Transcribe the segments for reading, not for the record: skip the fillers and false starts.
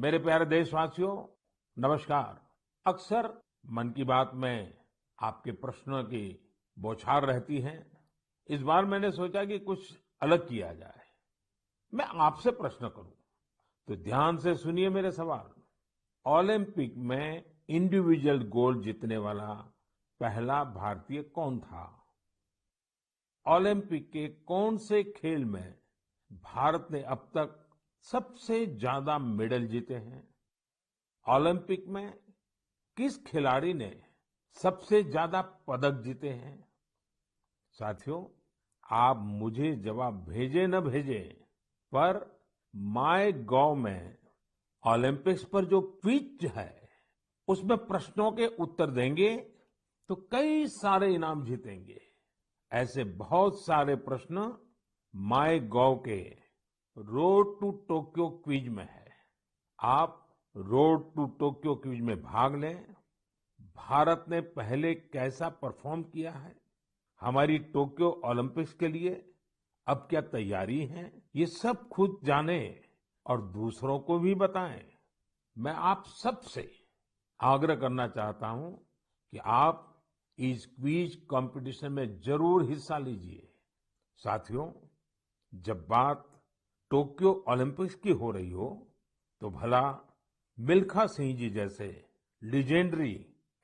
मेरे प्यारे देशवासियों, नमस्कार। अक्सर मन की बात में आपके प्रश्नों की बौछार रहती है। इस बार मैंने सोचा कि कुछ अलग किया जाए। मैं आपसे प्रश्न करूं, तो ध्यान से सुनिए मेरे सवाल। ओलंपिक में इंडिविजुअल गोल्ड जीतने वाला पहला भारतीय कौन था? ओलंपिक के कौन से खेल में भारत ने अब तक सबसे ज्यादा मेडल जीते हैं? ओलंपिक में किस खिलाड़ी ने सबसे ज्यादा पदक जीते हैं? साथियों, आप मुझे जवाब भेजे न भेजे, पर माय गॉव में ओलंपिक्स पर जो क्विज है, उसमें प्रश्नों के उत्तर देंगे तो कई सारे इनाम जीतेंगे। ऐसे बहुत सारे प्रश्न माय गॉव के रोड टू टोक्यो क्विज में है। आप रोड टू टोक्यो क्विज में भाग लें। भारत ने पहले कैसा परफॉर्म किया है, हमारी टोक्यो ओलंपिक्स के लिए अब क्या तैयारी है, ये सब खुद जाने और दूसरों को भी बताएं। मैं आप सबसे आग्रह करना चाहता हूं कि आप इस क्विज कंपटीशन में जरूर हिस्सा लीजिए। साथियों, जब बात टोक्यो ओलंपिक्स की हो रही हो, तो भला मिल्खा सिंह जी जैसे लेजेंडरी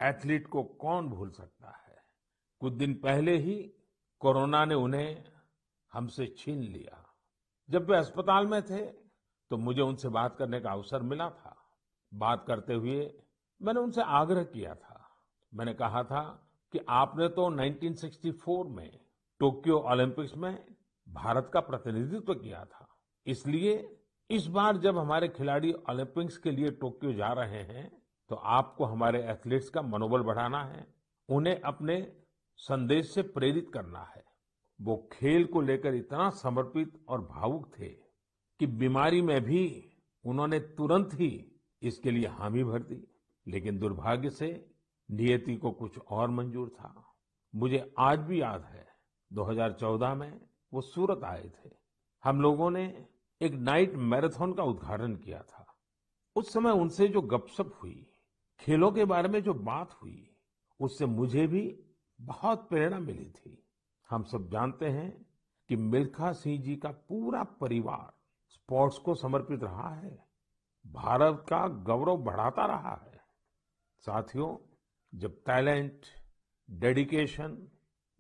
एथलीट को कौन भूल सकता है। कुछ दिन पहले ही कोरोना ने उन्हें हमसे छीन लिया। जब वे अस्पताल में थे, तो मुझे उनसे बात करने का अवसर मिला था। बात करते हुए मैंने उनसे आग्रह किया था। मैंने कहा था कि आपने तो 1964 में टोक्यो ओलंपिक्स में भारत का प्रतिनिधित्व किया था, इसलिए इस बार जब हमारे खिलाड़ी ओलंपिक्स के लिए टोक्यो जा रहे हैं, तो आपको हमारे एथलीट्स का मनोबल बढ़ाना है, उन्हें अपने संदेश से प्रेरित करना है। वो खेल को लेकर इतना समर्पित और भावुक थे कि बीमारी में भी उन्होंने तुरंत ही इसके लिए हामी भर दी। लेकिन दुर्भाग्य से नियति को कुछ और मंजूर था। मुझे आज भी याद है, 2014 में वो सूरत आए थे। हम लोगों ने एक नाइट मैराथन का उद्घाटन किया था। उस समय उनसे जो गपशप हुई, खेलों के बारे में जो बात हुई, उससे मुझे भी बहुत प्रेरणा मिली थी। हम सब जानते हैं कि मिल्खा सिंह जी का पूरा परिवार स्पोर्ट्स को समर्पित रहा है, भारत का गौरव बढ़ाता रहा है। साथियों, जब टैलेंट, डेडिकेशन,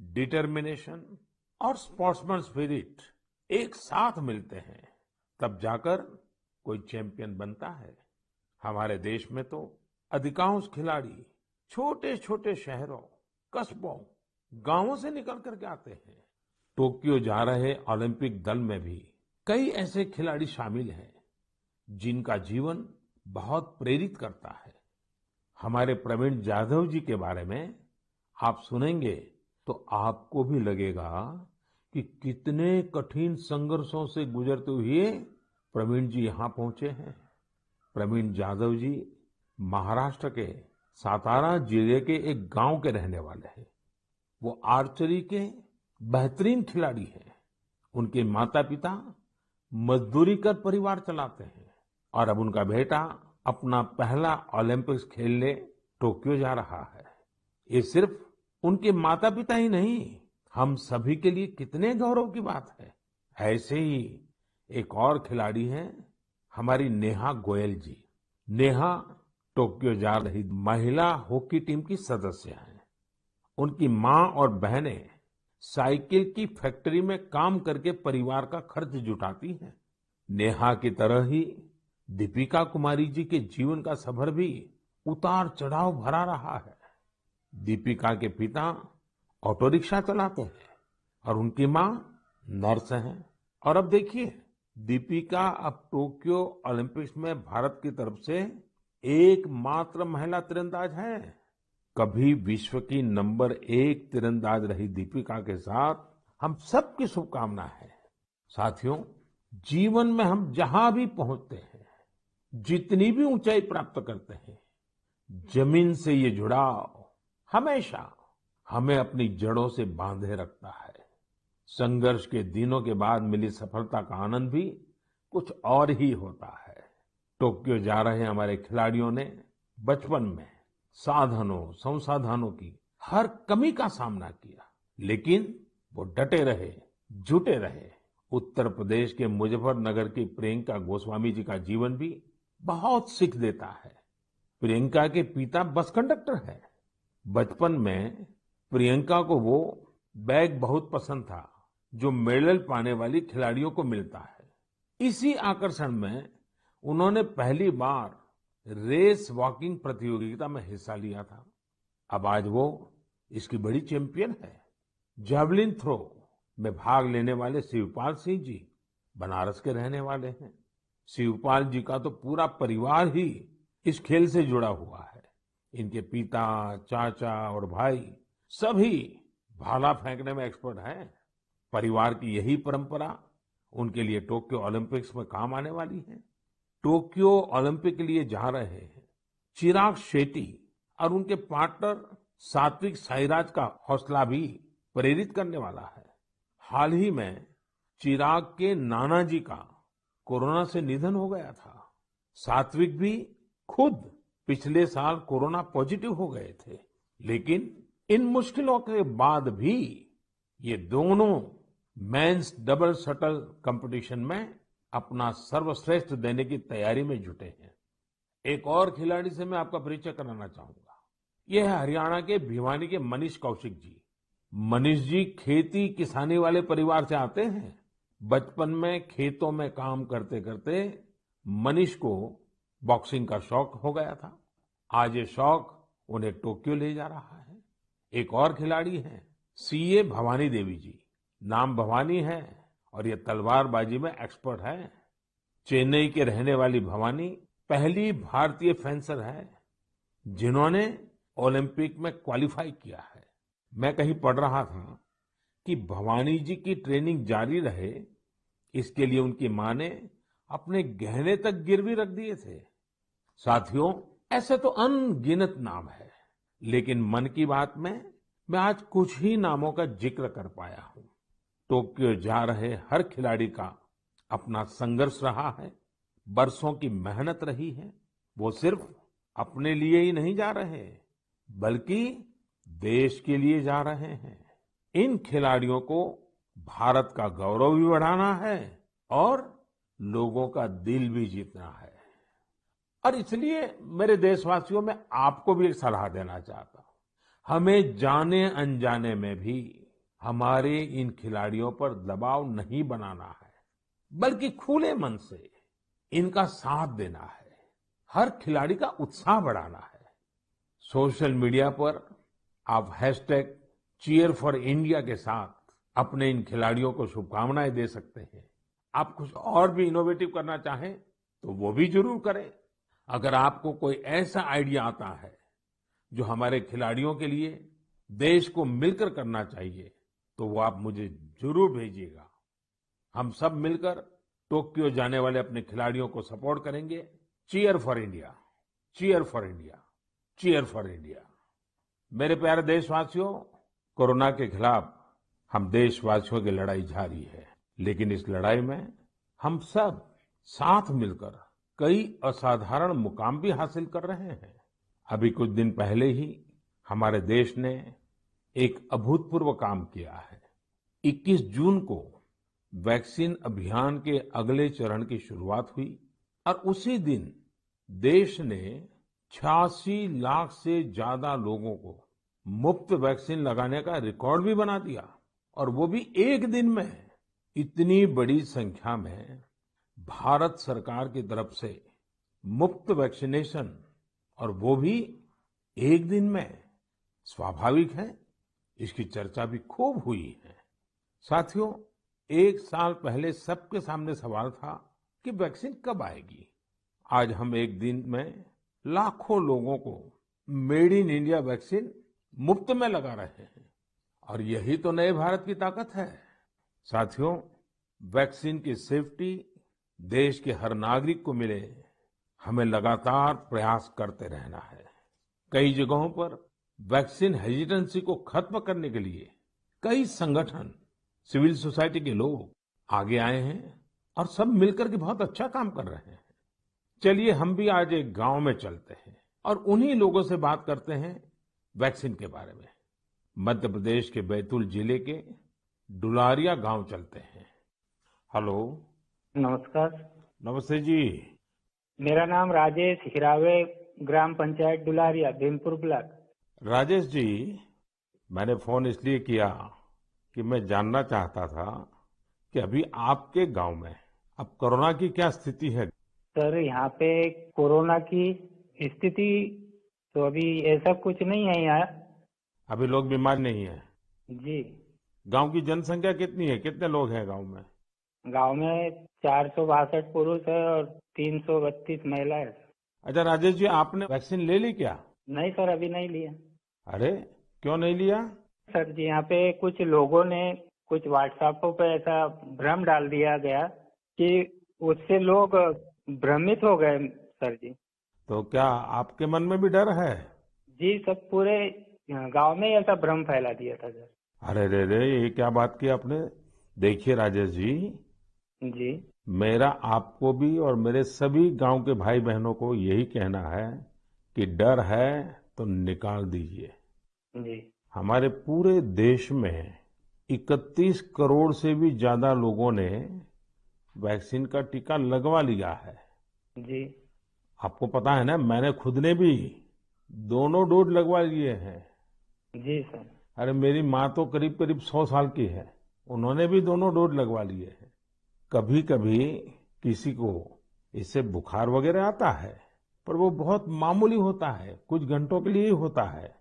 डिटर्मिनेशन और स्पोर्ट्समैन स्पिरिट एक साथ मिलते हैं, तब जाकर कोई चैंपियन बनता है। हमारे देश में तो अधिकांश खिलाड़ी छोटे छोटे शहरों, कस्बों, गांवों से निकल करके आते हैं। टोक्यो जा रहे ओलंपिक दल में भी कई ऐसे खिलाड़ी शामिल हैं जिनका जीवन बहुत प्रेरित करता है। हमारे प्रवीण जाधव जी के बारे में आप सुनेंगे तो आपको भी लगेगा कि कितने कठिन संघर्षों से गुजरते हुए प्रवीण जी यहाँ पहुंचे हैं। प्रवीण जाधव जी महाराष्ट्र के सातारा जिले के एक गांव के रहने वाले हैं। वो आर्चरी के बेहतरीन खिलाड़ी हैं। उनके माता पिता मजदूरी कर परिवार चलाते हैं और अब उनका बेटा अपना पहला ओलंपिक्स खेलने टोक्यो जा रहा है। ये सिर्फ उनके माता पिता ही नहीं, हम सभी के लिए कितने गौरव की बात है। ऐसे ही एक और खिलाड़ी हैं हमारी नेहा गोयल जी। नेहा टोक्यो जा रही महिला हॉकी टीम की सदस्य हैं। उनकी माँ और बहनें साइकिल की फैक्ट्री में काम करके परिवार का खर्च जुटाती हैं। नेहा की तरह ही दीपिका कुमारी जी के जीवन का सफर भी उतार चढ़ाव भरा रहा है। दीपिका के पिता ऑटो रिक्शा चलाते हैं और उनकी माँ नर्स हैं। और अब देखिए, दीपिका अब टोक्यो ओलंपिक्स में भारत की तरफ से एकमात्र महिला तीरंदाज है। कभी विश्व की नंबर 1 तीरंदाज रही दीपिका के साथ हम सबकी शुभकामना है। साथियों, जीवन में हम जहां भी पहुंचते हैं, जितनी भी ऊंचाई प्राप्त करते हैं, जमीन से ये जुड़ाव हमेशा हमें अपनी जड़ों से बांधे रखता है। संघर्ष के दिनों के बाद मिली सफलता का आनंद भी कुछ और ही होता है। टोक्यो जा रहे हमारे खिलाड़ियों ने बचपन में साधनों, संसाधनों की हर कमी का सामना किया, लेकिन वो डटे रहे, जुटे रहे। उत्तर प्रदेश के मुजफ्फरनगर की प्रियंका गोस्वामी जी का जीवन भी बहुत सीख देता है। प्रियंका के पिता बस कंडक्टर है। बचपन में प्रियंका को वो बैग बहुत पसंद था जो मेडल पाने वाली खिलाड़ियों को मिलता है। इसी आकर्षण में उन्होंने पहली बार रेस वॉकिंग प्रतियोगिता में हिस्सा लिया था। अब आज वो इसकी बड़ी चैंपियन है। जैवलिन थ्रो में भाग लेने वाले शिवपाल सिंह जी बनारस के रहने वाले हैं। शिवपाल जी का तो पूरा परिवार ही इस खेल से जुड़ा हुआ है। इनके पिता, चाचा और भाई सभी भाला फेंकने में एक्सपर्ट हैं। परिवार की यही परंपरा उनके लिए टोक्यो ओलंपिक्स में काम आने वाली है। टोक्यो ओलंपिक के लिए जा रहे हैं चिराग शेट्टी और उनके पार्टनर सात्विक साईराज का हौसला भी प्रेरित करने वाला है। हाल ही में चिराग के नाना जी का कोरोना से निधन हो गया था। सात्विक भी खुद पिछले साल कोरोना पॉजिटिव हो गए थे, लेकिन इन मुश्किलों के बाद भी ये दोनों मेंस डबल शटल कंपटीशन में अपना सर्वश्रेष्ठ देने की तैयारी में जुटे हैं। एक और खिलाड़ी से मैं आपका परिचय कराना चाहूंगा। यह है हरियाणा के भिवानी के मनीष कौशिक जी। मनीष जी खेती किसानी वाले परिवार से आते हैं। बचपन में खेतों में काम करते करते मनीष को बॉक्सिंग का शौक हो गया था। आज ये शौक उन्हें टोक्यो ले जा रहा है। एक और खिलाड़ी हैं सीए भवानी देवी जी। नाम भवानी है और ये तलवारबाजी में एक्सपर्ट है। चेन्नई के रहने वाली भवानी पहली भारतीय फेंसर है जिन्होंने ओलंपिक में क्वालिफाई किया है। मैं कहीं पढ़ रहा था कि भवानी जी की ट्रेनिंग जारी रहे, इसके लिए उनकी मां ने अपने गहने तक गिरवी रख दिए थे। साथियों, ऐसे तो अनगिनत नाम है, लेकिन मन की बात में मैं आज कुछ ही नामों का जिक्र कर पाया हूं। टोक्यो जा रहे हर खिलाड़ी का अपना संघर्ष रहा है, बरसों की मेहनत रही है। वो सिर्फ अपने लिए ही नहीं जा रहे, बल्कि देश के लिए जा रहे हैं। इन खिलाड़ियों को भारत का गौरव भी बढ़ाना है और लोगों का दिल भी जीतना है। और इसलिए मेरे देशवासियों, मैं आपको भी एक सलाह देना चाहता हूं। हमें जाने अनजाने में भी हमारे इन खिलाड़ियों पर दबाव नहीं बनाना है, बल्कि खुले मन से इनका साथ देना है। हर खिलाड़ी का उत्साह बढ़ाना है। सोशल मीडिया पर आप #Cheer4India के साथ अपने इन खिलाड़ियों को शुभकामनाएं दे सकते हैं। आप कुछ और भी इनोवेटिव करना चाहें तो वो भी जरूर करें। अगर आपको कोई ऐसा आइडिया आता है जो हमारे खिलाड़ियों के लिए देश को मिलकर करना चाहिए, तो वो आप मुझे जरूर भेजिएगा। हम सब मिलकर टोक्यो जाने वाले अपने खिलाड़ियों को सपोर्ट करेंगे। Cheer for India, cheer for India, cheer for India. मेरे प्यारे देशवासियों, कोरोना के खिलाफ हम देशवासियों की लड़ाई जारी है, लेकिन इस लड़ाई में हम सब साथ मिलकर कई असाधारण मुकाम भी हासिल कर रहे हैं। अभी कुछ दिन पहले ही हमारे देश ने एक अभूतपूर्व काम किया है। 21 जून को वैक्सीन अभियान के अगले चरण की शुरुआत हुई और उसी दिन देश ने 86 लाख से ज्यादा लोगों को मुफ्त वैक्सीन लगाने का रिकॉर्ड भी बना दिया, और वो भी एक दिन में। इतनी बड़ी संख्या में भारत सरकार की तरफ से मुफ्त वैक्सीनेशन, और वो भी एक दिन में, स्वाभाविक है इसकी चर्चा भी खूब हुई है। साथियों, एक साल पहले सबके सामने सवाल था कि वैक्सीन कब आएगी। आज हम एक दिन में लाखों लोगों को मेड इन इंडिया वैक्सीन मुफ्त में लगा रहे हैं, और यही तो नए भारत की ताकत है। साथियों, वैक्सीन की सेफ्टी देश के हर नागरिक को मिले, हमें लगातार प्रयास करते रहना है। कई जगहों पर वैक्सीन हेजिटेंसी को खत्म करने के लिए कई संगठन, सिविल सोसाइटी के लोग आगे आए हैं और सब मिलकर के बहुत अच्छा काम कर रहे हैं। चलिए हम भी आज एक गांव में चलते हैं और उन्हीं लोगों से बात करते हैं वैक्सीन के बारे में। मध्य प्रदेश के बैतूल जिले के डुलारिया गांव चलते हैं। हेलो। नमस्कार। नमस्ते जी। मेरा नाम राजेश हिरावे, ग्राम पंचायत डुलारिया, भीमपुर ब्लॉक। राजेश जी, मैंने फोन इसलिए किया कि मैं जानना चाहता था कि अभी आपके गांव में अब कोरोना की क्या स्थिति है। सर, यहाँ पे कोरोना की स्थिति तो अभी ऐसा कुछ नहीं है यहाँ। अभी लोग बीमार नहीं है। जी। गांव की जनसंख्या कितनी है, कितने लोग हैं गांव में। गांव में 462 पुरुष है और 332 महिला है। अच्छा राजेश जी, आपने वैक्सीन ले ली क्या। नहीं सर, अभी नहीं लिया। अरे, क्यों नहीं लिया। सर जी, यहाँ पे कुछ लोगों ने कुछ व्हाट्सएप पे ऐसा भ्रम डाल दिया गया कि उससे लोग भ्रमित हो गए सर जी। तो क्या आपके मन में भी डर है। जी, सब पूरे गांव में ही ऐसा भ्रम फैला दिया था सर। अरे रे रे, ये क्या बात की आपने। देखिए राजेश जी, जी। मेरा आपको भी और मेरे सभी गांव के भाई बहनों को यही कहना है कि डर है तो निकाल दीजिए। जी। हमारे पूरे देश में 31 करोड़ से भी ज्यादा लोगों ने वैक्सीन का टीका लगवा लिया है। जी। आपको पता है ना, मैंने खुद ने भी दोनों डोज लगवा लिए हैं। जी सर। अरे मेरी माँ तो करीब करीब 100 साल की है, उन्होंने भी दोनों डोज लगवा लिए हैं। कभी कभी किसी को इससे बुखार वगैरह आता है, पर वो बहुत मामूली होता है, कुछ घंटों के लिए ही होता है।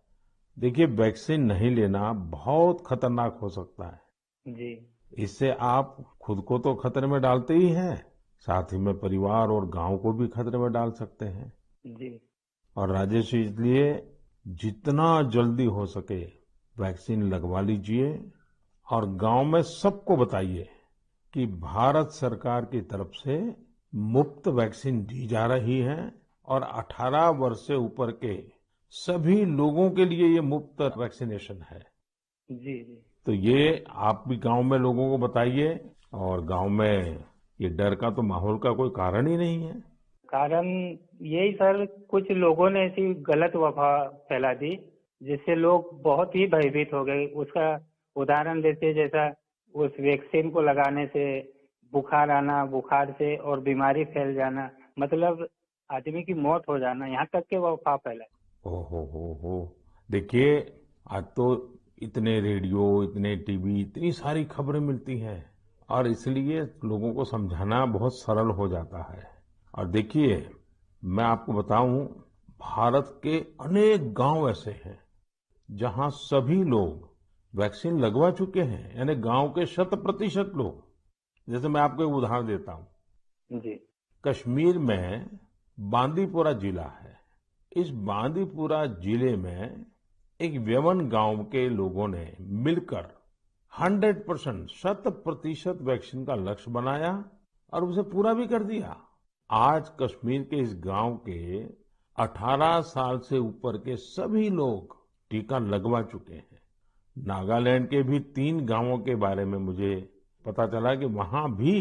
देखिए, वैक्सीन नहीं लेना बहुत खतरनाक हो सकता है। जी। इससे आप खुद को तो खतरे में डालते ही हैं, साथ ही में परिवार और गांव को भी खतरे में डाल सकते हैं। जी। और राजेश जी, इसलिए जितना जल्दी हो सके वैक्सीन लगवा लीजिए और गांव में सबको बताइए कि भारत सरकार की तरफ से मुफ्त वैक्सीन दी जा रही है और 18 वर्ष से ऊपर के सभी लोगों के लिए ये मुफ्त वैक्सीनेशन है। जी। जी। तो ये आप भी गांव में लोगों को बताइए, और गांव में ये डर का तो माहौल का कोई कारण ही नहीं है। कारण यही सर, कुछ लोगों ने ऐसी गलत अफवाह फैला दी जिससे लोग बहुत ही भयभीत हो गए। उसका उदाहरण देते जैसा उस वैक्सीन को लगाने से बुखार आना, बुखार से और बीमारी फैल जाना, मतलब आदमी की मौत हो जाना, यहाँ तक के वो अफवाह फैला। हो। देखिए, आज तो इतने रेडियो, इतने टीवी, इतनी सारी खबरें मिलती हैं और इसलिए लोगों को समझाना बहुत सरल हो जाता है। और देखिए, मैं आपको बताऊं, भारत के अनेक गांव ऐसे हैं जहां सभी लोग वैक्सीन लगवा चुके हैं, यानी गांव के 100% लोग। जैसे मैं आपको एक उदाहरण देता हूं। जी। कश्मीर में बांदीपुरा जिला है। इस बांदीपुरा जिले में एक व्यवन गांव के लोगों ने मिलकर 100%, 100% वैक्सीन का लक्ष्य बनाया और उसे पूरा भी कर दिया। आज कश्मीर के इस गांव के 18 साल से ऊपर के सभी लोग टीका लगवा चुके हैं। नागालैंड के भी 3 गांवों के बारे में मुझे पता चला कि वहां भी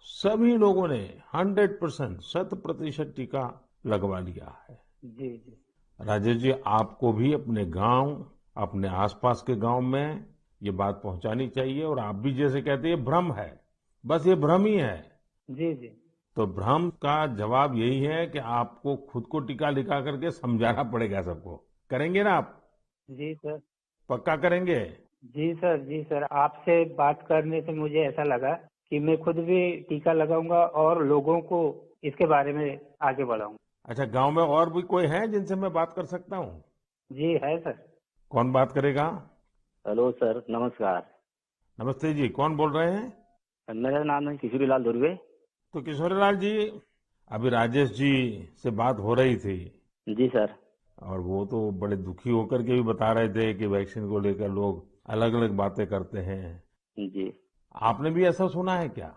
सभी लोगों ने 100%, 100% टीका लगवा लिया है। जी। जी। राजेश जी, आपको भी अपने गांव, अपने आसपास के गांव में ये बात पहुंचानी चाहिए। और आप भी जैसे कहते हैं, ये भ्रम है, बस ये भ्रम ही है। जी। जी। तो भ्रम का जवाब यही है कि आपको खुद को टीका लगा करके समझाना पड़ेगा सबको। करेंगे ना आप। जी सर। पक्का करेंगे। जी सर। जी सर, आपसे बात करने से मुझे ऐसा लगा कि मैं खुद भी टीका लगाऊंगा और लोगों को इसके बारे में आगे बढ़ाऊंगा। अच्छा, गांव में और भी कोई है जिनसे मैं बात कर सकता हूँ। जी है सर। कौन बात करेगा। हेलो सर, नमस्कार। नमस्ते जी, कौन बोल रहे हैं। मेरा नाम है किशोरीलाल दुर्वे। तो किशोरीलाल जी, अभी राजेश जी से बात हो रही थी जी सर। और वो तो बड़े दुखी होकर के भी बता रहे थे कि वैक्सीन को लेकर लोग अलग अलग बातें करते हैं। जी। आपने भी ऐसा सुना है क्या।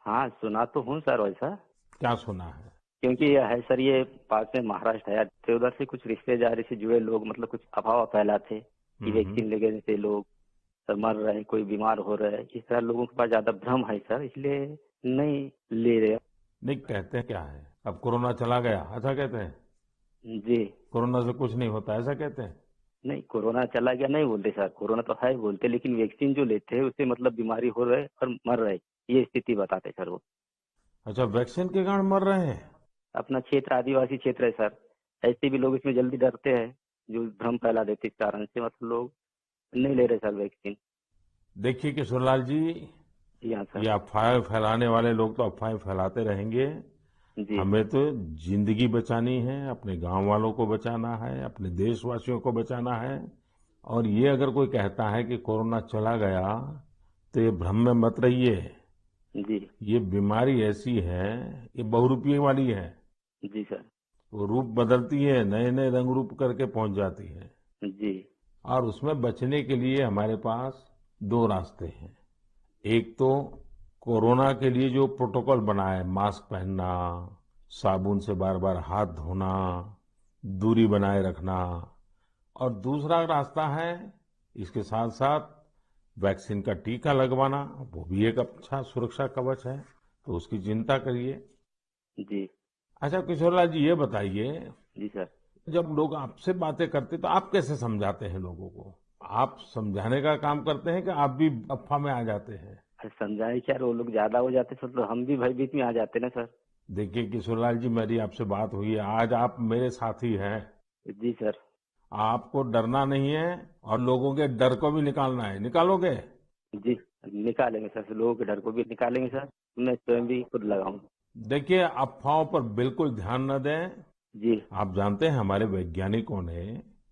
हाँ, सुना तो हूँ सर वैसा। क्या सुना है। क्योंकि यह है सर, ये पास में महाराष्ट्र है, तो उधर से कुछ रिश्तेदारी से जुड़े लोग मतलब कुछ अफवाह फैलाते कि वैक्सीन लेने से लोग सर मर रहे हैं, कोई बीमार हो रहा है। इस तरह लोगों के पास ज्यादा भ्रम है सर, इसलिए नहीं ले रहे। नहीं, कहते क्या है, अब कोरोना चला गया ऐसा कहते हैं? जी। कोरोना से कुछ नहीं होता ऐसा कहते हैं? नहीं, कोरोना चला गया नहीं बोलते सर, कोरोना तो है बोलते, लेकिन वैक्सीन जो लेते हैं उससे मतलब बीमारी हो रहे और मर रहे, ये स्थिति बताते सर वो। अच्छा, वैक्सीन के कारण मर रहे हैं? अपना क्षेत्र आदिवासी क्षेत्र है सर, ऐसे भी लोग इसमें जल्दी डरते हैं, जो भ्रम फैला देते इस कारण से, मतलब लोग नहीं ले रहे सर वैक्सीन। देखिए किशोरलाल जी, जी हाँ ये सर। अफवाहें फैलाने वाले लोग तो अफवाहें फैलाते रहेंगे। जी। हमें तो जिंदगी बचानी है, अपने गांव वालों को बचाना है, अपने देशवासियों को बचाना है। और ये अगर कोई कहता है कि कोरोना चला गया तो ये भ्रम में मत रहिए। जी। ये बीमारी ऐसी है, ये बहुरूपिये वाली है। जी सर। वो रूप बदलती है, नए नए रंग रूप करके पहुंच जाती है। जी। और उसमें बचने के लिए हमारे पास दो रास्ते हैं। एक तो कोरोना के लिए जो प्रोटोकॉल बना है, मास्क पहनना, साबुन से बार बार हाथ धोना, दूरी बनाए रखना। और दूसरा रास्ता है, इसके साथ साथ वैक्सीन का टीका लगवाना, वो भी एक अच्छा सुरक्षा कवच है, तो उसकी चिंता करिए। जी। अच्छा किशोरलाल जी, ये बताइए, जी सर। जब लोग आपसे बातें करते तो आप कैसे समझाते हैं लोगों को? आप समझाने का काम करते हैं कि आप भी अफवाह में आ जाते हैं? अरे समझाए क्या, वो लोग ज्यादा हो जाते सर तो हम भी भयभीत में आ जाते ना सर। देखिए किशोरलाल जी, मेरी आपसे बात हुई है, आज आप मेरे साथी हैं। जी सर। आपको डरना नहीं है और लोगों के डर को भी निकालना है। निकालोगे? जी निकालेंगे सर, लोगों के डर को भी निकालेंगे सर, मैं स्वयं भी खुद लगाऊंगा। देखिए, अफवाहों पर बिल्कुल ध्यान न दें। जी। आप जानते हैं हमारे वैज्ञानिकों ने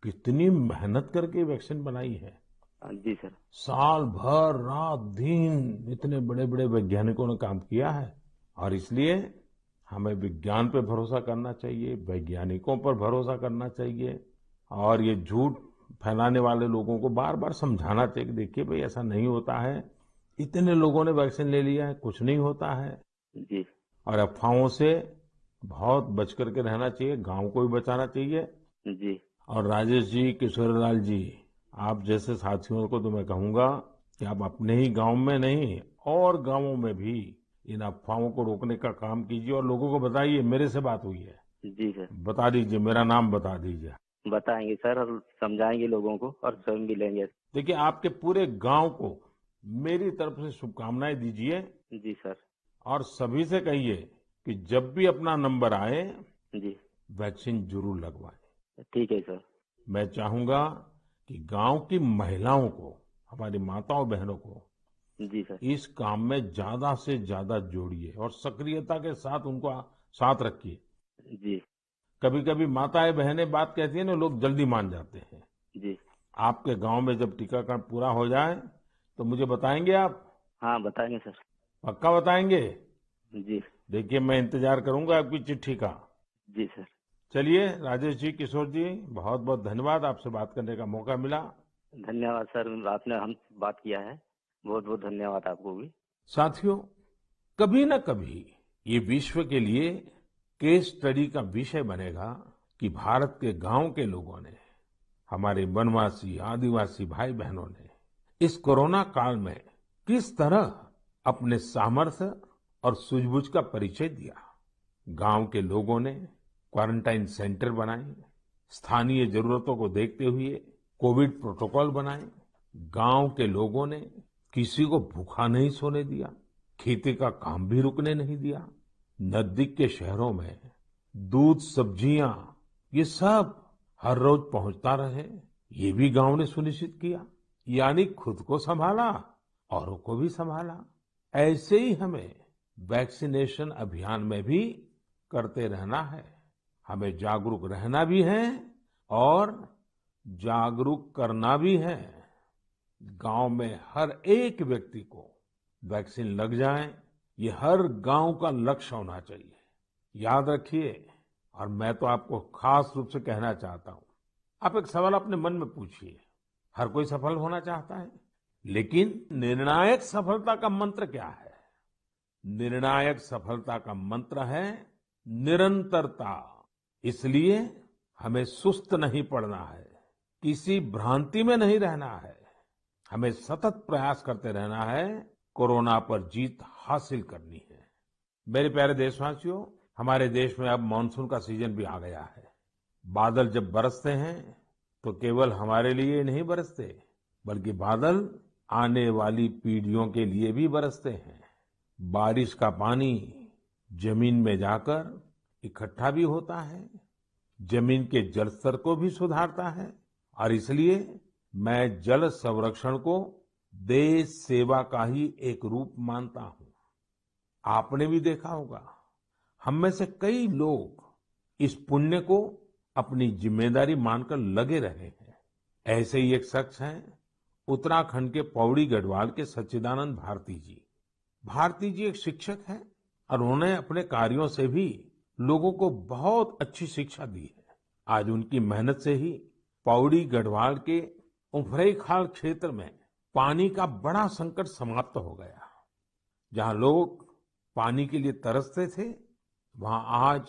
कितनी मेहनत करके वैक्सीन बनाई है। जी सर। साल भर रात दिन इतने बड़े बड़े वैज्ञानिकों ने काम किया है। और इसलिए हमें विज्ञान पे भरोसा करना चाहिए, वैज्ञानिकों पर भरोसा करना चाहिए। और ये झूठ फैलाने वाले लोगों को बार बार समझाना चाहिए कि देखिए भाई, ऐसा नहीं होता है। इतने लोगों ने वैक्सीन ले लिया है, कुछ नहीं होता है। जी। और अफवाहों से बहुत बच करके रहना चाहिए, गांव को भी बचाना चाहिए। जी। और राजेश जी, किशोरलाल जी, आप जैसे साथियों को तो मैं कहूंगा कि आप अपने ही गांव में नहीं और गांवों में भी इन अफवाहों को रोकने का काम कीजिए और लोगों को बताइए मेरे से बात हुई है। जी सर। बता दीजिए, मेरा नाम बता दीजिए। बताएंगे सर और समझाएंगे लोगों को और स्वयं भी लेंगे। देखिए, आपके पूरे गांव को मेरी तरफ से शुभकामनाएं दीजिए। जी सर। और सभी से कहिए कि जब भी अपना नंबर आए, जी। वैक्सीन जरूर लगवाएं। ठीक है सर। मैं चाहूंगा कि गांव की महिलाओं को, हमारी माताओं बहनों को जी सर। इस काम में ज्यादा से ज्यादा जोड़िए और सक्रियता के साथ उनको साथ रखिए। जी। कभी कभी माताएं बहनें बात कहती है ना, लोग जल्दी मान जाते हैं। जी। आपके गांव में जब टीकाकरण पूरा हो जाए तो मुझे बताएंगे आप? हाँ बताएंगे सर। पक्का बताएंगे? जी। देखिए, मैं इंतजार करूंगा आपकी चिट्ठी का। जी सर। चलिए राजेश जी, किशोर जी, बहुत बहुत धन्यवाद, आपसे बात करने का मौका मिला। धन्यवाद सर, आपने हम बात किया है, बहुत बहुत धन्यवाद आपको भी। साथियों, कभी न कभी ये विश्व के लिए केस स्टडी का विषय बनेगा कि भारत के गांव के लोगों ने, हमारे वनवासी आदिवासी भाई बहनों ने इस कोरोना काल में किस तरह अपने सामर्थ्य और सूझबूझ का परिचय दिया। गांव के लोगों ने क्वारंटाइन सेंटर बनाए, स्थानीय जरूरतों को देखते हुए कोविड प्रोटोकॉल बनाए। गांव के लोगों ने किसी को भूखा नहीं सोने दिया, खेती का काम भी रुकने नहीं दिया। नजदीक के शहरों में दूध, सब्जियां, ये सब हर रोज पहुंचता रहे, ये भी गांव ने सुनिश्चित किया। यानी खुद को संभाला, औरों को भी संभाला। ऐसे ही हमें वैक्सीनेशन अभियान में भी करते रहना है। हमें जागरूक रहना भी है और जागरूक करना भी है। गांव में हर एक व्यक्ति को वैक्सीन लग जाए, ये हर गांव का लक्ष्य होना चाहिए। याद रखिए, और मैं तो आपको खास रूप से कहना चाहता हूं, आप एक सवाल अपने मन में पूछिए। हर कोई सफल होना चाहता है, लेकिन निर्णायक सफलता का मंत्र क्या है? निर्णायक सफलता का मंत्र है निरंतरता। इसलिए हमें सुस्त नहीं पड़ना है, किसी भ्रांति में नहीं रहना है। हमें सतत प्रयास करते रहना है, कोरोना पर जीत हासिल करनी है। मेरे प्यारे देशवासियों, हमारे देश में अब मानसून का सीजन भी आ गया है। बादल जब बरसते हैं तो केवल हमारे लिए नहीं बरसते, बल्कि बादल आने वाली पीढ़ियों के लिए भी बरसते हैं। बारिश का पानी जमीन में जाकर इकट्ठा भी होता है, जमीन के जल स्तर को भी सुधारता है, और इसलिए मैं जल संरक्षण को देश सेवा का ही एक रूप मानता हूं। आपने भी देखा होगा, हम में से कई लोग इस पुण्य को अपनी जिम्मेदारी मानकर लगे रहे हैं। ऐसे ही एक शख्स हैं उत्तराखंड के पौड़ी गढ़वाल के सच्चिदानंद भारती जी। भारती जी एक शिक्षक हैं और उन्होंने अपने कार्यों से भी लोगों को बहुत अच्छी शिक्षा दी है। आज उनकी मेहनत से ही पौड़ी गढ़वाल के उफरैंखाल क्षेत्र में पानी का बड़ा संकट समाप्त हो गया। जहां लोग पानी के लिए तरसते थे, वहां आज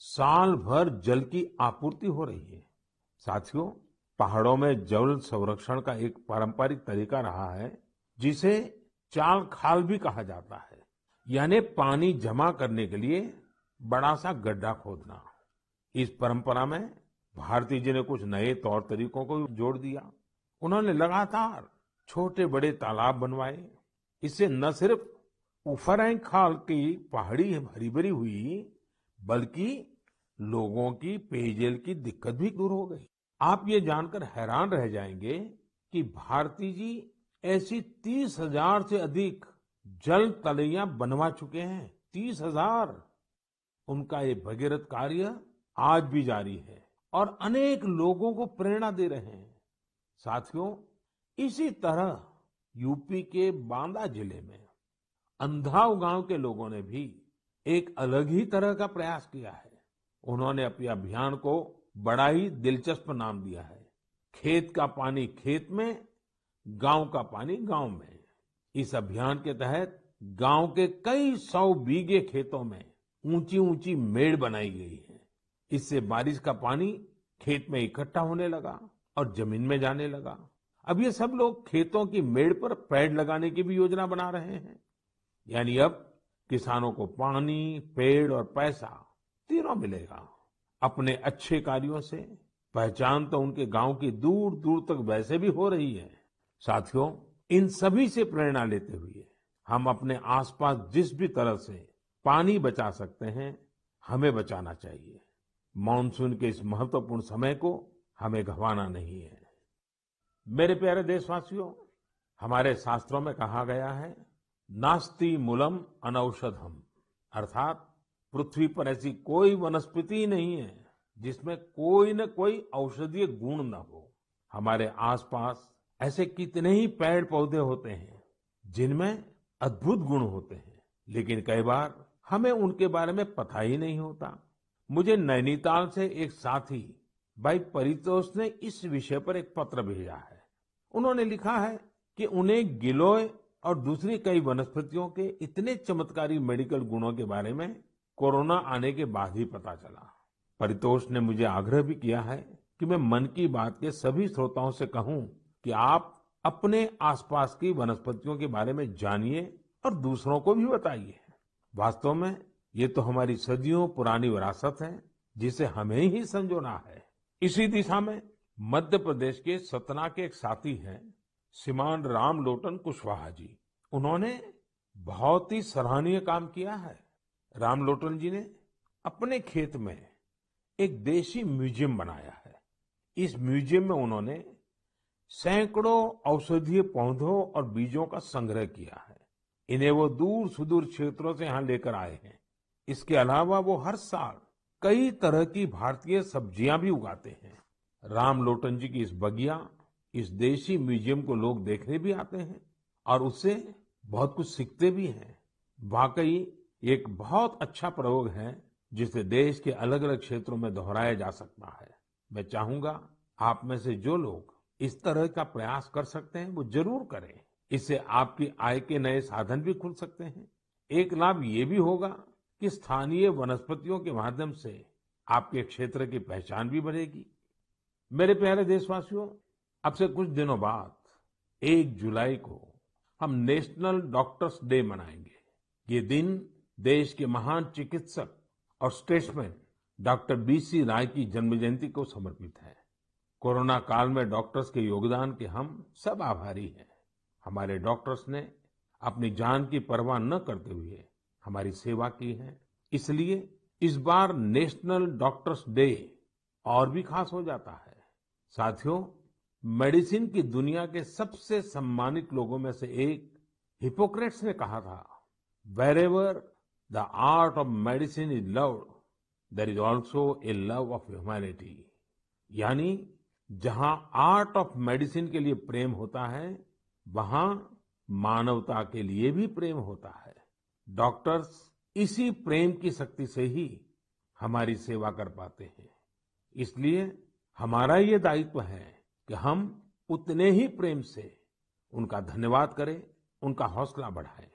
साल भर जल की आपूर्ति हो रही है। साथियों, पहाड़ों में जल संरक्षण का एक पारंपरिक तरीका रहा है, जिसे चाल खाल भी कहा जाता है, यानी पानी जमा करने के लिए बड़ा सा गड्ढा खोदना। इस परंपरा में भारती जी ने कुछ नए तौर तरीकों को भी जोड़ दिया। उन्होंने लगातार छोटे बड़े तालाब बनवाए। इससे न सिर्फ उफरैंखाल की पहाड़ी हरी भरी हुई, बल्कि लोगों की पेयजल की दिक्कत भी दूर हो गई। आप ये जानकर हैरान रह जाएंगे कि भारती जी ऐसी 30,000 से अधिक जल तलैया बनवा चुके हैं। 30,000। उनका ये भगीरथ कार्य आज भी जारी है और अनेक लोगों को प्रेरणा दे रहे हैं। साथियों, इसी तरह यूपी के बांदा जिले में अंधाव गांव के लोगों ने भी एक अलग ही तरह का प्रयास किया है। उन्होंने अपने अभियान को बड़ा ही दिलचस्प नाम दिया है, खेत का पानी खेत में, गांव का पानी गांव में। इस अभियान के तहत गांव के कई 100 बीघे खेतों में ऊंची ऊंची मेड़ बनाई गई है। इससे बारिश का पानी खेत में इकट्ठा होने लगा और जमीन में जाने लगा। अब ये सब लोग खेतों की मेड़ पर पेड़ लगाने की भी योजना बना रहे हैं। यानी अब किसानों को पानी, पेड़ और पैसा तीनों मिलेगा। अपने अच्छे कार्यों से पहचान तो उनके गांव की दूर दूर तक वैसे भी हो रही है। साथियों, इन सभी से प्रेरणा लेते हुए हम अपने आसपास जिस भी तरह से पानी बचा सकते हैं, हमें बचाना चाहिए। मानसून के इस महत्वपूर्ण समय को हमें गंवाना नहीं है। मेरे प्यारे देशवासियों, हमारे शास्त्रों में कहा गया है, नास्ति मूलम अनौषधम, अर्थात पृथ्वी पर ऐसी कोई वनस्पति नहीं है जिसमें कोई न कोई औषधीय गुण न हो। हमारे आसपास ऐसे कितने ही पेड़ पौधे होते हैं जिनमें अद्भुत गुण होते हैं, लेकिन कई बार हमें उनके बारे में पता ही नहीं होता। मुझे नैनीताल से एक साथी भाई परितोष ने इस विषय पर एक पत्र भेजा है। उन्होंने लिखा है कि उन्हें गिलोय और दूसरी कई वनस्पतियों के इतने चमत्कारी मेडिकल गुणों के बारे में कोरोना आने के बाद ही पता चला। परितोष ने मुझे आग्रह भी किया है कि मैं मन की बात के सभी श्रोताओं से कहूं कि आप अपने आसपास की वनस्पतियों के बारे में जानिए और दूसरों को भी बताइए। वास्तव में ये तो हमारी सदियों पुरानी विरासत है, जिसे हमें ही संजोना है। इसी दिशा में मध्य प्रदेश के सतना के एक साथी हैं श्रीमान रामलोटन कुशवाहा जी। उन्होंने बहुत ही सराहनीय काम किया है। रामलोटन जी ने अपने खेत में एक देशी म्यूजियम बनाया है। इस म्यूजियम में उन्होंने सैकड़ों औषधीय पौधों और बीजों का संग्रह किया है। इन्हें वो दूर सुदूर क्षेत्रों से यहाँ लेकर आए हैं। इसके अलावा वो हर साल कई तरह की भारतीय सब्जियां भी उगाते हैं। रामलोटन जी की इस बगिया, इस देशी म्यूजियम को लोग देखने भी आते हैं और उससे बहुत कुछ सीखते भी हैं। वाकई एक बहुत अच्छा प्रयोग है जिसे देश के अलग अलग क्षेत्रों में दोहराया जा सकता है। मैं चाहूंगा आप में से जो लोग इस तरह का प्रयास कर सकते हैं वो जरूर करें। इससे आपकी आय के नए साधन भी खुल सकते हैं। एक लाभ ये भी होगा कि स्थानीय वनस्पतियों के माध्यम से आपके क्षेत्र की पहचान भी बढ़ेगी। मेरे प्यारे देशवासियों, अब से कुछ दिनों बाद 1 जुलाई को हम नेशनल डॉक्टर्स डे मनाएंगे। ये दिन देश के महान चिकित्सक और स्टेट्समैन डॉक्टर बीसी राय की जन्म जयंती को समर्पित है। कोरोना काल में डॉक्टर्स के योगदान के हम सब आभारी हैं। हमारे डॉक्टर्स ने अपनी जान की परवाह न करते हुए हमारी सेवा की है। इसलिए इस बार नेशनल डॉक्टर्स डे और भी खास हो जाता है। साथियों, मेडिसिन की दुनिया के सबसे सम्मानित लोगों में से एक हिपोक्रेट्स ने कहा था, "Wherever the art of medicine is loved, there is also a love of humanity." यानी जहां आर्ट ऑफ मेडिसिन के लिए प्रेम होता है, वहां मानवता के लिए भी प्रेम होता है। डॉक्टर्स इसी प्रेम की शक्ति से ही हमारी सेवा कर पाते हैं। इसलिए हमारा ये दायित्व है कि हम उतने ही प्रेम से उनका धन्यवाद करें, उनका हौसला बढ़ाएं।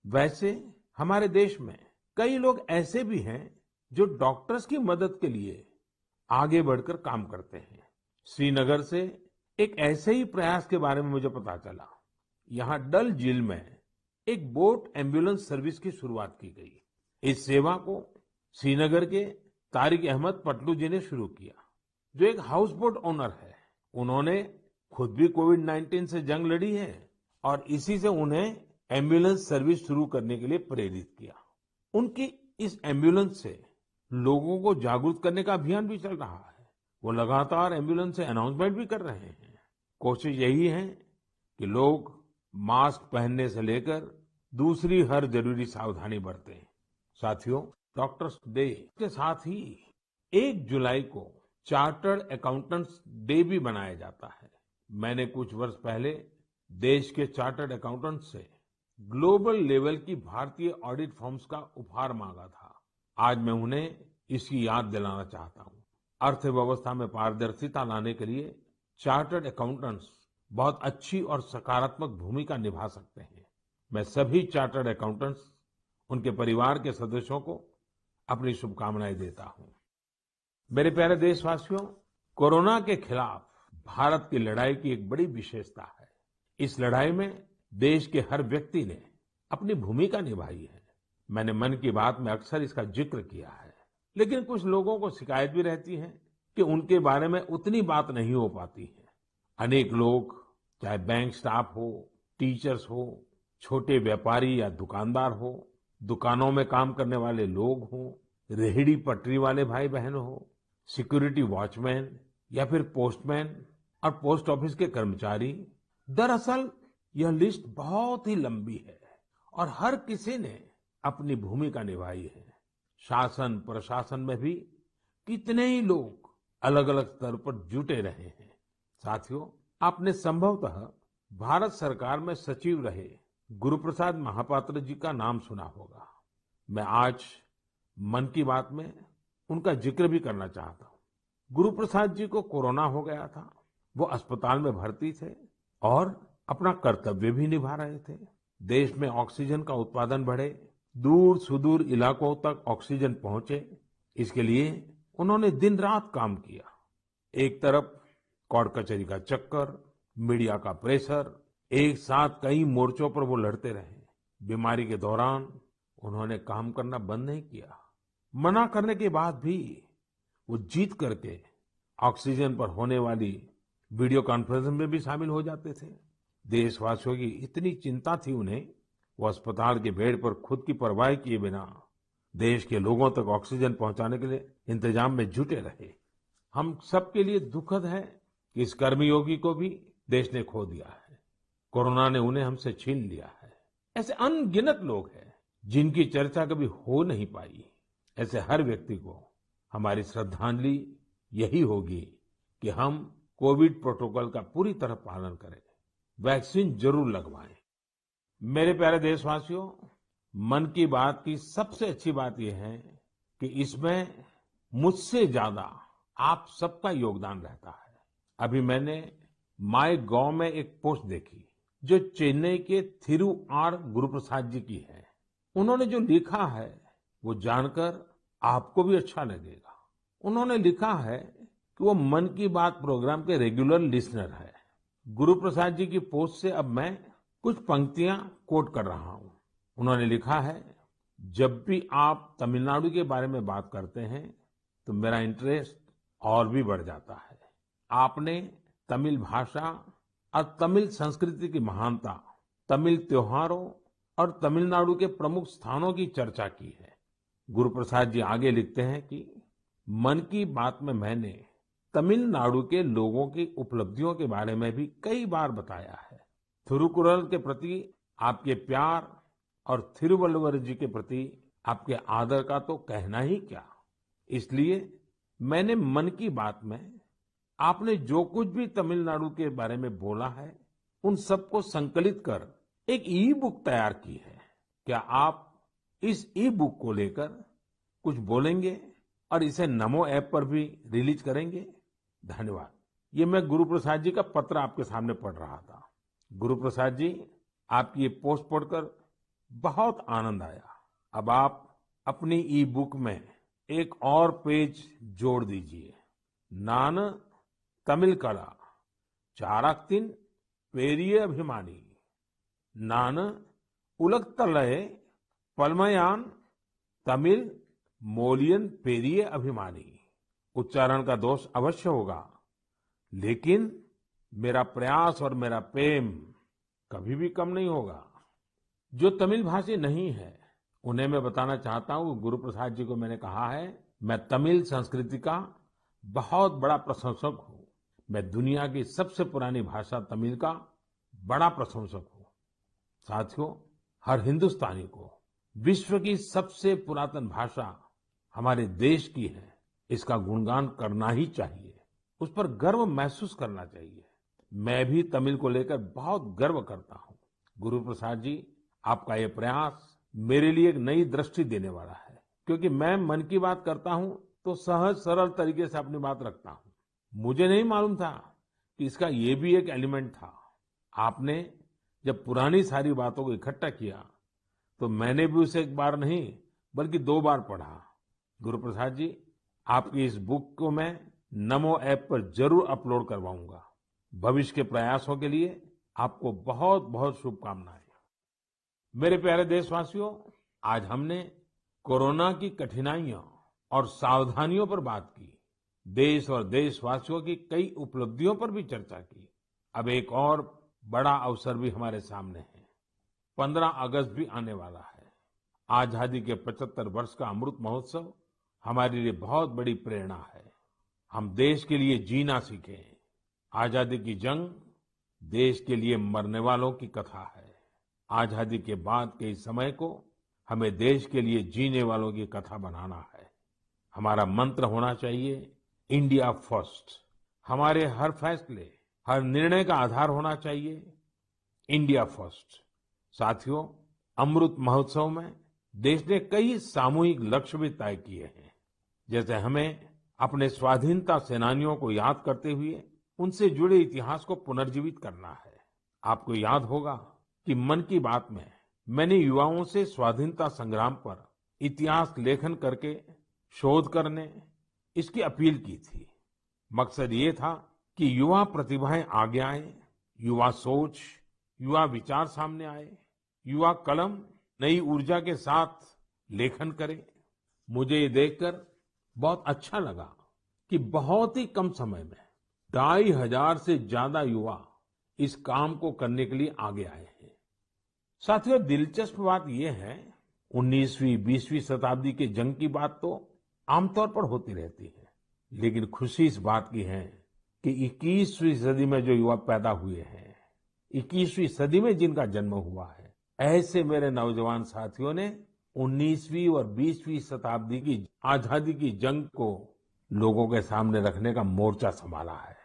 वैसे हमारे देश में कई लोग ऐसे भी हैं जो डॉक्टर्स की मदद के लिए आगे बढ़कर काम करते हैं। श्रीनगर से एक ऐसे ही प्रयास के बारे में मुझे पता चला। यहाँ डल झील में एक बोट एम्बुलेंस सर्विस की शुरुआत की गई। इस सेवा को श्रीनगर के तारिक अहमद पटलू जी ने शुरू किया, जो एक हाउस बोट ओनर है। उन्होंने खुद भी कोविड-19 से जंग लड़ी है और इसी से उन्हें एम्बुलेंस सर्विस शुरू करने के लिए प्रेरित किया। उनकी इस एम्बुलेंस से लोगों को जागरूक करने का अभियान भी चल रहा है। वो लगातार एम्बुलेंस से अनाउंसमेंट भी कर रहे हैं। कोशिश यही है कि लोग मास्क पहनने से लेकर दूसरी हर जरूरी सावधानी बरतें। साथियों, डॉक्टर्स डे के साथ ही 1 जुलाई को चार्टर्ड अकाउंटेंट्स डे भी मनाया जाता है। मैंने कुछ वर्ष पहले देश के चार्टर्ड अकाउंटेंट्स से ग्लोबल लेवल की भारतीय ऑडिट फर्म्स का उपहार मांगा था। आज मैं उन्हें इसकी याद दिलाना चाहता हूँ। अर्थव्यवस्था में पारदर्शिता लाने के लिए चार्टर्ड अकाउंटेंट्स बहुत अच्छी और सकारात्मक भूमिका निभा सकते हैं। मैं सभी चार्टर्ड अकाउंटेंट्स, उनके परिवार के सदस्यों को अपनी शुभकामनाएं देता हूं। मेरे प्यारे देशवासियों, कोरोना के खिलाफ भारत की लड़ाई की एक बड़ी विशेषता है। इस लड़ाई में देश के हर व्यक्ति ने अपनी भूमिका निभाई है। मैंने मन की बात में अक्सर इसका जिक्र किया है, लेकिन कुछ लोगों को शिकायत भी रहती है कि उनके बारे में उतनी बात नहीं हो पाती है। अनेक लोग, चाहे बैंक स्टाफ हो, टीचर्स हो, छोटे व्यापारी या दुकानदार हो, दुकानों में काम करने वाले लोग हो, रेहड़ी पटरी वाले भाई बहन हो, सिक्योरिटी वॉचमैन या फिर पोस्टमैन और पोस्ट ऑफिस के कर्मचारी, दरअसल यह लिस्ट बहुत ही लंबी है और हर किसी ने अपनी भूमिका निभाई है। शासन प्रशासन में भी कितने ही लोग अलग अलग स्तर पर जुटे रहे हैं। साथियों, आपने संभवतः भारत सरकार में सचिव रहे गुरुप्रसाद महापात्र जी का नाम सुना होगा। मैं आज मन की बात में उनका जिक्र भी करना चाहता हूँ। गुरुप्रसाद जी को कोरोना हो गया था। वो अस्पताल में भर्ती थे और अपना कर्तव्य भी निभा रहे थे। देश में ऑक्सीजन का उत्पादन बढ़े, दूर सुदूर इलाकों तक ऑक्सीजन पहुंचे, इसके लिए उन्होंने दिन रात काम किया। एक तरफ कोर्ट कचहरी का चक्कर, मीडिया का प्रेशर, एक साथ कई मोर्चों पर वो लड़ते रहे। बीमारी के दौरान उन्होंने काम करना बंद नहीं किया। मना करने के बाद भी वो जीत करके ऑक्सीजन पर होने वाली वीडियो कॉन्फ्रेंस में भी शामिल हो जाते थे। देशवासियों की इतनी चिंता थी उन्हें, वो अस्पताल के बेड पर खुद की परवाह किए बिना देश के लोगों तक ऑक्सीजन पहुंचाने के लिए इंतजाम में जुटे रहे। हम सबके लिए दुखद है कि इस कर्मयोगी को भी देश ने खो दिया है। कोरोना ने उन्हें हमसे छीन लिया है। ऐसे अनगिनत लोग हैं जिनकी चर्चा कभी हो नहीं पाई। ऐसे हर व्यक्ति को हमारी श्रद्धांजलि यही होगी कि हम कोविड प्रोटोकॉल का पूरी तरह पालन करें, वैक्सीन जरूर लगवाएं। मेरे प्यारे देशवासियों, मन की बात की सबसे अच्छी बात यह है कि इसमें मुझसे ज्यादा आप सबका योगदान रहता है। अभी मैंने माय गॉव में एक पोस्ट देखी जो चेन्नई के थिरु आर गुरुप्रसाद जी की है। उन्होंने जो लिखा है वो जानकर आपको भी अच्छा लगेगा। उन्होंने लिखा है कि वो मन की बात प्रोग्राम के रेगुलर लिसनर है। गुरुप्रसाद जी की पोस्ट से अब मैं कुछ पंक्तियां कोट कर रहा हूं। उन्होंने लिखा है, जब भी आप तमिलनाडु के बारे में बात करते हैं तो मेरा इंटरेस्ट और भी बढ़ जाता है। आपने तमिल भाषा और तमिल संस्कृति की महानता, तमिल त्योहारों और तमिलनाडु के प्रमुख स्थानों की चर्चा की है। गुरु प्रसाद जी आगे लिखते हैं कि मन की बात में मैंने तमिलनाडु के लोगों की उपलब्धियों के बारे में भी कई बार बताया है। थिरुकुरल के प्रति आपके प्यार और थिरुवल्लुवर जी के प्रति आपके आदर का तो कहना ही क्या। इसलिए मैंने मन की बात में आपने जो कुछ भी तमिलनाडु के बारे में बोला है उन सबको संकलित कर एक ई बुक तैयार की है। क्या आप इस ई बुक को लेकर कुछ बोलेंगे और इसे नमो ऐप पर भी रिलीज करेंगे? धन्यवाद। ये मैं गुरु प्रसाद जी का पत्र आपके सामने पढ़ रहा था। गुरु प्रसाद जी, आपकी ये पोस्ट पढ़कर बहुत आनंद आया। अब आप अपनी ई बुक में एक और पेज जोड़ दीजिए। नान तमिल कला चाराक्तिन पेरिये अभिमानी, नान उलगतलय पलमयान तमिल मोलियन पेरिये अभिमानी। उच्चारण का दोष अवश्य होगा, लेकिन मेरा प्रयास और मेरा प्रेम कभी भी कम नहीं होगा। जो तमिल भाषी नहीं है उन्हें मैं बताना चाहता हूँ, गुरु प्रसाद जी को मैंने कहा है, मैं तमिल संस्कृति का बहुत बड़ा प्रशंसक हूँ। मैं दुनिया की सबसे पुरानी भाषा तमिल का बड़ा प्रशंसक हूँ। साथियों, हर हिंदुस्तानी को विश्व की सबसे पुरातन भाषा हमारे देश की है, इसका गुणगान करना ही चाहिए, उस पर गर्व महसूस करना चाहिए। मैं भी तमिल को लेकर बहुत गर्व करता हूँ। गुरु प्रसाद जी, आपका ये प्रयास मेरे लिए एक नई दृष्टि देने वाला है, क्योंकि मैं मन की बात करता हूँ तो सहज सरल तरीके से अपनी बात रखता हूँ। मुझे नहीं मालूम था कि इसका ये भी एक एलिमेंट था। आपने जब पुरानी सारी बातों को इकट्ठा किया तो मैंने भी उसे एक बार नहीं बल्कि 2 बार पढ़ा। गुरु प्रसाद जी, आपकी इस बुक को मैं नमो ऐप पर जरूर अपलोड करवाऊंगा। भविष्य के प्रयासों के लिए आपको बहुत बहुत शुभकामनाएं। मेरे प्यारे देशवासियों, आज हमने कोरोना की कठिनाइयों और सावधानियों पर बात की। देश और देशवासियों की कई उपलब्धियों पर भी चर्चा की। अब एक और बड़ा अवसर भी हमारे सामने है। 15 अगस्त भी आने वाला है। आजादी के 75 वर्ष का अमृत महोत्सव हमारे लिए बहुत बड़ी प्रेरणा है। हम देश के लिए जीना सीखें। आजादी की जंग देश के लिए मरने वालों की कथा है। आजादी के बाद के इस समय को हमें देश के लिए जीने वालों की कथा बनाना है। हमारा मंत्र होना चाहिए इंडिया फर्स्ट। हमारे हर फैसले, हर निर्णय का आधार होना चाहिए इंडिया फर्स्ट। साथियों, अमृत महोत्सव में देश ने कई सामूहिक लक्ष्य भी तय किए हैं। जैसे हमें अपने स्वाधीनता सेनानियों को याद करते हुए उनसे जुड़े इतिहास को पुनर्जीवित करना है। आपको याद होगा कि मन की बात में मैंने युवाओं से स्वाधीनता संग्राम पर इतिहास लेखन करके शोध करने इसकी अपील की थी। मकसद ये था कि युवा प्रतिभाएं आगे आए, युवा सोच, युवा विचार सामने आए, युवा कलम नई ऊर्जा के साथ लेखन करे। मुझे ये देखकर बहुत अच्छा लगा कि बहुत ही कम समय में 2500 से ज्यादा युवा इस काम को करने के लिए आगे आए हैं। साथियों, दिलचस्प बात यह है, 19वीं 20वीं शताब्दी के जंग की बात तो आमतौर पर होती रहती है, लेकिन खुशी इस बात की है कि 21वीं सदी में जो युवा पैदा हुए हैं, 21वीं सदी में जिनका जन्म हुआ है, ऐसे मेरे नौजवान साथियों ने 19वीं और 20वीं शताब्दी की आजादी की जंग को लोगों के सामने रखने का मोर्चा संभाला है।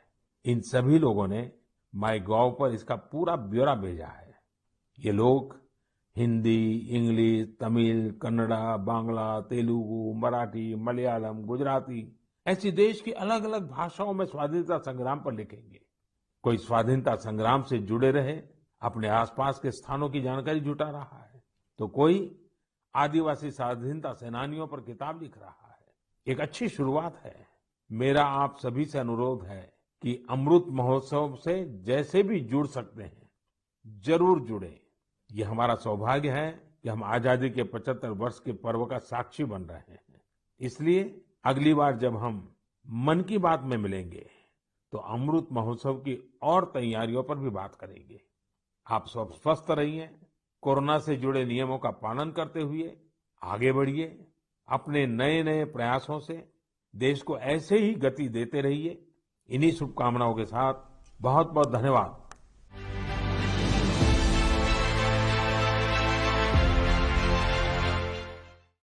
इन सभी लोगों ने माईगॉव पर इसका पूरा ब्यौरा भेजा है। ये लोग हिंदी, इंग्लिश, तमिल, कन्नड़ा, बांग्ला, तेलुगु, मराठी, मलयालम, गुजराती ऐसी देश की अलग अलग भाषाओं में स्वाधीनता संग्राम पर लिखेंगे। कोई स्वाधीनता संग्राम से जुड़े रहे अपने आसपास के स्थानों की जानकारी जुटा रहा है, तो कोई आदिवासी स्वाधीनता सेनानियों पर किताब लिख रहा है। एक अच्छी शुरुआत है। मेरा आप सभी से अनुरोध है कि अमृत महोत्सव से जैसे भी जुड़ सकते हैं जरूर जुड़े। ये हमारा सौभाग्य है कि हम आजादी के 75 वर्ष के पर्व का साक्षी बन रहे हैं। इसलिए अगली बार जब हम मन की बात में मिलेंगे तो अमृत महोत्सव की और तैयारियों पर भी बात करेंगे। आप सब स्वस्थ रहिए, कोरोना से जुड़े नियमों का पालन करते हुए आगे बढ़िए, अपने नए नए प्रयासों से देश को ऐसे ही गति देते रहिए। इन्हीं शुभकामनाओं के साथ बहुत बहुत धन्यवाद।